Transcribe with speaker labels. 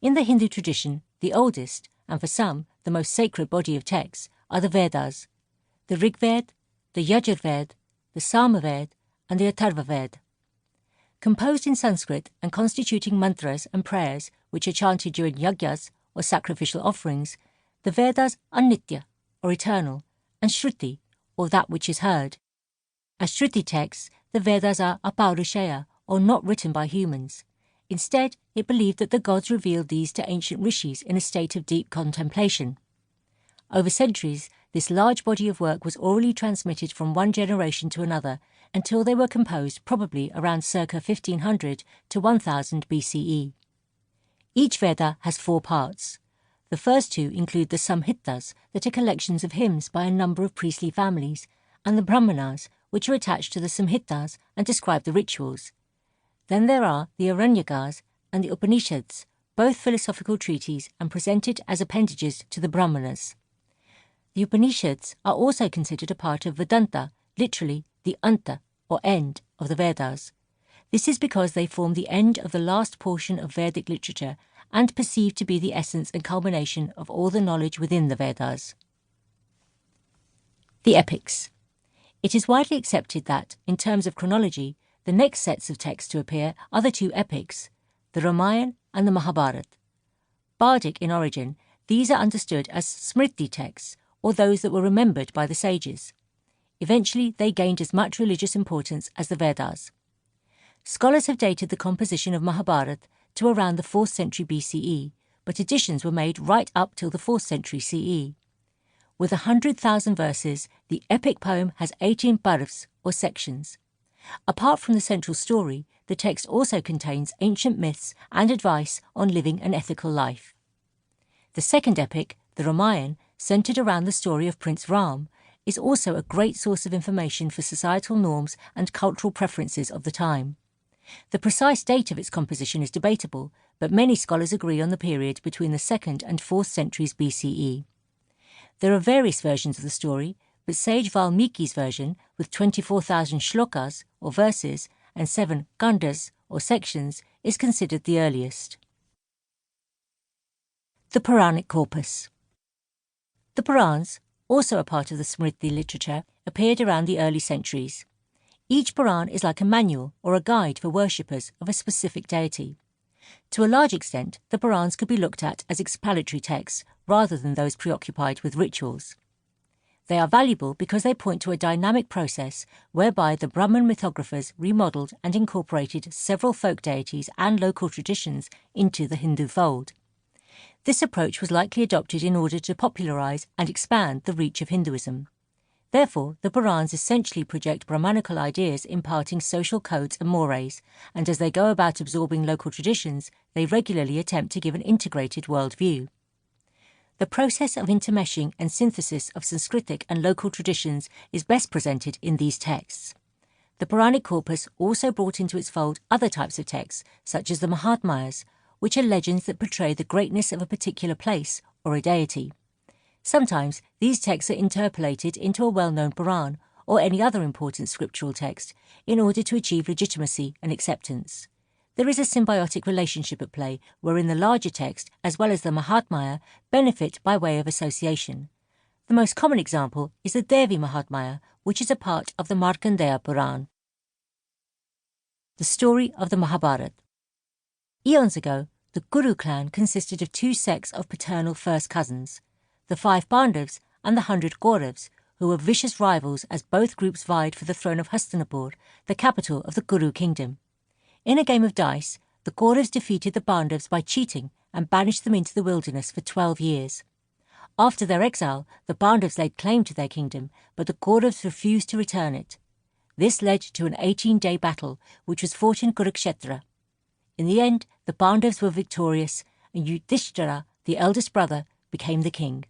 Speaker 1: In the Hindu tradition, the oldest, and for some, the most sacred body of texts, are the Vedas, the Rigved, the Yajurved, the Samaved, and the Atharvaved. Composed in Sanskrit and constituting mantras and prayers which are chanted during yagyas or sacrificial offerings, the Vedas are nitya, or eternal, and shruti, or that which is heard. As shruti texts, the Vedas are aparushaya, or not written by humans. Instead, it believed that the gods revealed these to ancient rishis in a state of deep contemplation. Over centuries, this large body of work was orally transmitted from one generation to another until they were composed probably around circa 1500 to 1000 BCE. Each Veda has 4 parts. The first 2 include the Samhitas, that are collections of hymns by a number of priestly families, and the Brahmanas, which are attached to the Samhitas and describe the rituals. Then there are the Aranyakas and the Upanishads, both philosophical treatises and presented as appendages to the Brahmanas. The Upanishads are also considered a part of Vedanta, literally the anta, or end, of the Vedas. This is because they form the end of the last portion of Vedic literature and perceived to be the essence and culmination of all the knowledge within the Vedas. The Epics. It is widely accepted that, in terms of chronology, the next sets of texts to appear are the 2 epics, the Ramayana and the Mahabharata. Bardic in origin, these are understood as smriti texts, or those that were remembered by the sages. Eventually, they gained as much religious importance as the Vedas. Scholars have dated the composition of Mahabharata to around the 4th century BCE, but additions were made right up till the 4th century CE. With 100,000 verses, the epic poem has 18 parvs, or sections. Apart from the central story, the text also contains ancient myths and advice on living an ethical life. The second epic, the Ramayana, centred around the story of Prince Ram, is also a great source of information for societal norms and cultural preferences of the time. The precise date of its composition is debatable, but many scholars agree on the period between the 2nd and 4th centuries BCE. There are various versions of the story, but sage Valmiki's version, with 24,000 shlokas, or verses, and 7 kandas, or sections, is considered the earliest. The Puranic corpus. The Purans, also a part of the Smriti literature, appeared around the early centuries. Each Puran is like a manual or a guide for worshippers of a specific deity. To a large extent, the Purans could be looked at as explanatory texts rather than those preoccupied with rituals. They are valuable because they point to a dynamic process whereby the Brahman mythographers remodelled and incorporated several folk deities and local traditions into the Hindu fold. This approach was likely adopted in order to popularise and expand the reach of Hinduism. Therefore, the Purans essentially project Brahmanical ideas imparting social codes and mores, and as they go about absorbing local traditions, they regularly attempt to give an integrated worldview. The process of intermeshing and synthesis of Sanskritic and local traditions is best presented in these texts. The Puranic corpus also brought into its fold other types of texts, such as the Mahatmayas, which are legends that portray the greatness of a particular place or a deity. Sometimes these texts are interpolated into a well-known Puran or any other important scriptural text in order to achieve legitimacy and acceptance. There is a symbiotic relationship at play wherein the larger text, as well as the Mahatmaya, benefit by way of association. The most common example is the Devi Mahatmaya, which is a part of the Markandeya Puran. The story of the Mahabharata. Eons ago, the Kuru clan consisted of 2 sects of paternal first cousins, the 5 Pandavas and the 100 Kauravas, who were vicious rivals as both groups vied for the throne of Hastinapur, the capital of the Kuru kingdom. In a game of dice, the Kauravas defeated the Pandavas by cheating and banished them into the wilderness for 12 years. After their exile, the Pandavas laid claim to their kingdom, but the Kauravas refused to return it. This led to an 18-day battle, which was fought in Kurukshetra. In the end, the Pandavas were victorious, and Yudhishthira, the eldest brother, became the king.